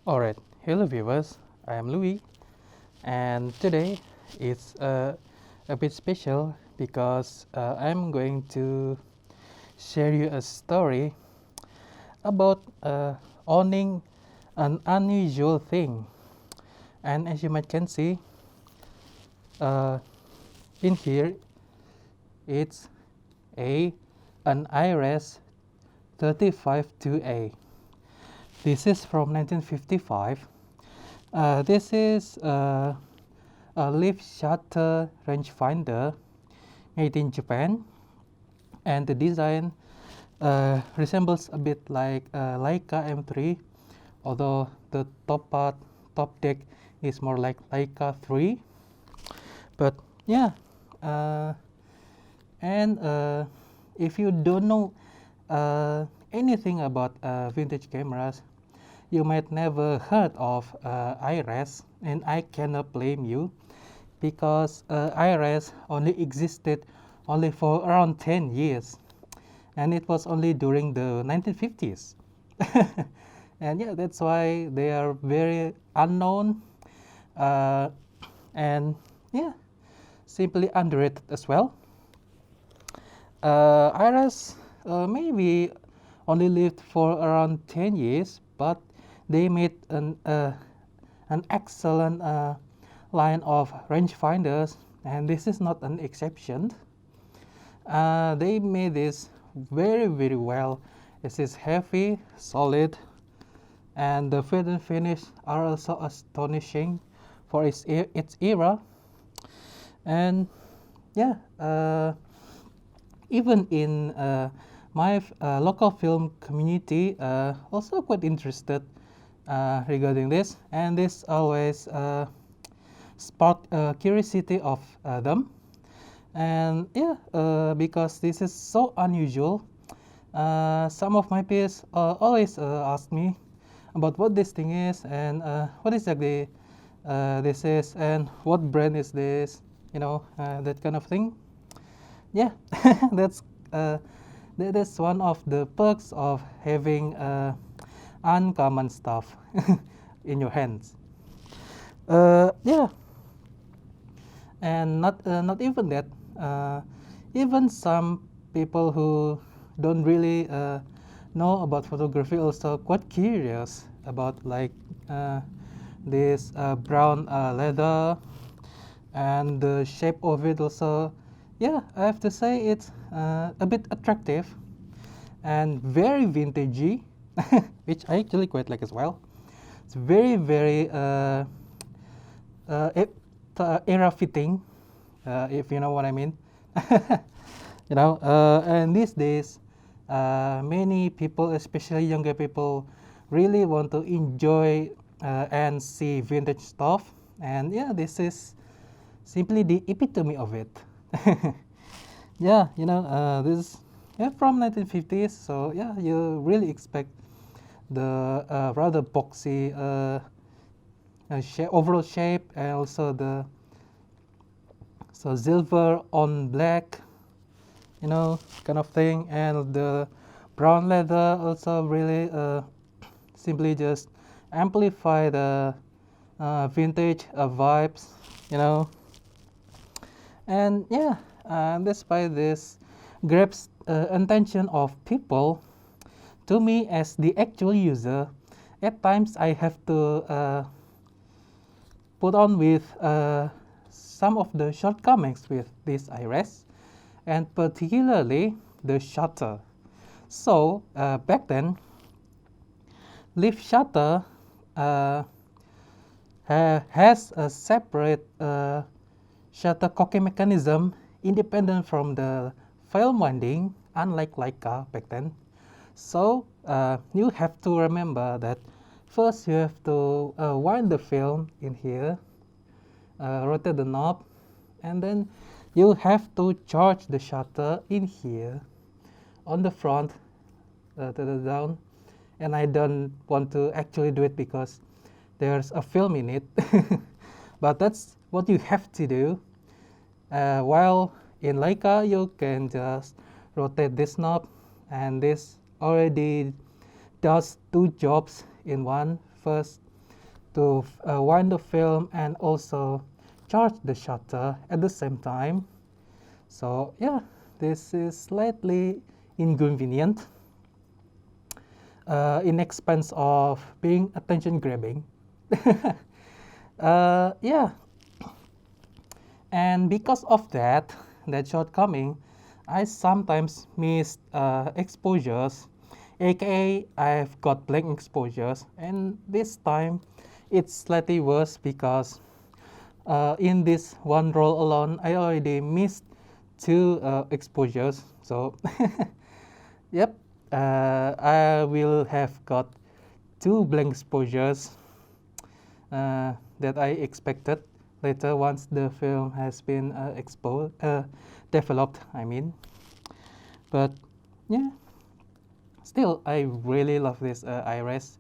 Alright, hello viewers, I am Louis, and today it's a bit special because I'm going to share you a story about owning an unusual thing. And as you might can see, uh, in here it's an IRS 352A. This is from 1955. This is a lift shutter rangefinder made in Japan, and the design resembles a bit like Leica M3, although the top deck is more like Leica 3. But yeah, uh, and if you don't know anything about vintage cameras, you might never heard of IRES, and I cannot blame you because IRES only existed only for around 10 years, and it was only during the 1950s. And yeah, that's why they are very unknown and yeah, simply underrated as well. IRES maybe only lived for around 10 years, but they made an excellent line of rangefinders, and this is not an exception. They made this very well. This is heavy, solid, and the fit and finish are also astonishing for its era. And yeah, even in my local film community also quite interested regarding this, and this always sparked curiosity of them. And yeah, because this is so unusual, some of my peers always ask me about what this thing is and what exactly this is and what brand is this, that kind of thing. Yeah, that's that's one of the perks of having uncommon stuff in your hands. Yeah, and not even that. Even some people who don't really know about photography also quite curious about like this brown leather and the shape of it also. Yeah, I have to say it's a bit attractive and very vintagey, which I actually quite like as well. It's very era fitting, if you know what I mean. And these days, many people, especially younger people, really want to enjoy and see vintage stuff. And yeah, this is simply the epitome of it. Yeah, this is from 1950s, so yeah, you really expect the rather boxy overall shape, and also the silver on black, kind of thing, and the brown leather also really simply just amplify the vintage vibes, and yeah, despite this grabs attention of people, to me as the actual user, at times I have to put on with some of the shortcomings with this IRES, and particularly the shutter. So back then, lift shutter has a separate shutter cocking mechanism independent from the film winding, unlike Leica back then. So you have to remember that first you have to wind the film in here, rotate the knob, and then you have to charge the shutter in here on the front to the down. And I don't want to actually do it because there's a film in it. But that's what you have to do. While in Leica, you can just rotate this knob, and this already does two jobs in one. First, to wind the film and also charge the shutter at the same time. So yeah, this is slightly inconvenient in expense of being attention grabbing. Yeah, and because of that shortcoming, I sometimes miss exposures, aka I've got blank exposures, and this time it's slightly worse because in this one roll alone I already missed two exposures. So yep, I will have got two blank exposures that I expected later once the film has been developed, I mean. But yeah, still I really love this iris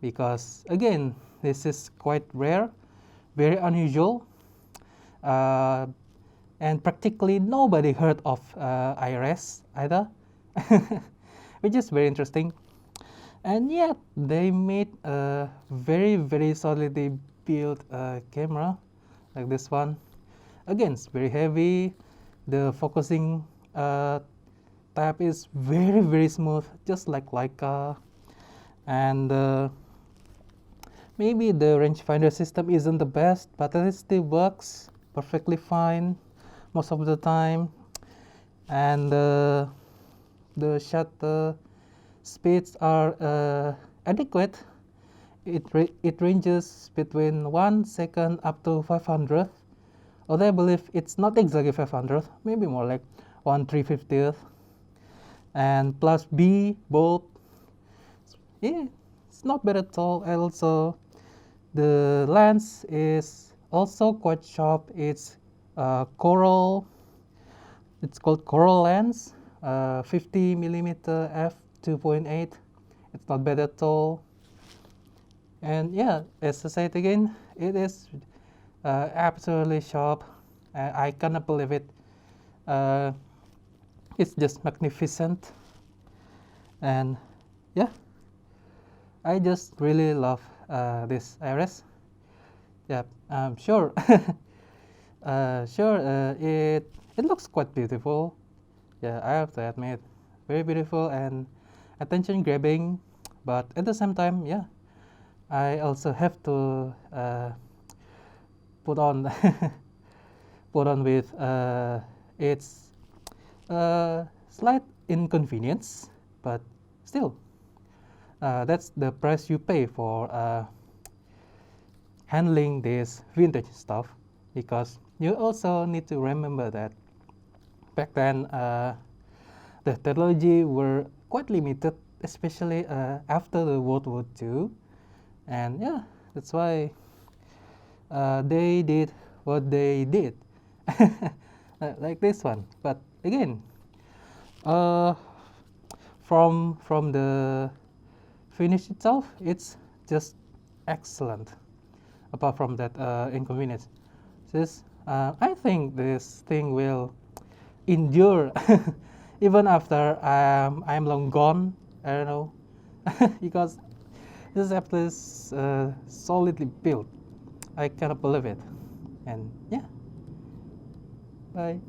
because again this is quite rare, very unusual, and practically nobody heard of iris either, which is very interesting. And yet they made a very solidly built camera like this one. Again, it's very heavy. The focusing tab is very smooth, just like Leica. And maybe the rangefinder system isn't the best, but it still works perfectly fine most of the time. And the shutter speeds are adequate. It ranges between 1 second up to 500, although I believe it's not exactly 500, maybe more like 1/350th. And plus B bulb, yeah, it's not bad at all. And also the lens is also quite sharp. It's coral. It's called coral lens, 50mm f2.8. It's not bad at all. And yeah, as I said again, it is absolutely sharp. I cannot believe it. It's just magnificent. And yeah, I just really love this iris. Yeah, I'm sure. It looks quite beautiful. Yeah, I have to admit, very beautiful and attention grabbing. But at the same time, yeah, I also have to put on with its slight inconvenience, but still, that's the price you pay for handling this vintage stuff, because you also need to remember that back then the technology were quite limited, especially after the World War II. And yeah, that's why they did what they did, like this one. But again, from the finish itself, it's just excellent. Apart from that inconvenience, I think this thing will endure even after I'm long gone. I don't know, because this app is solidly built. I cannot believe it. And yeah, bye.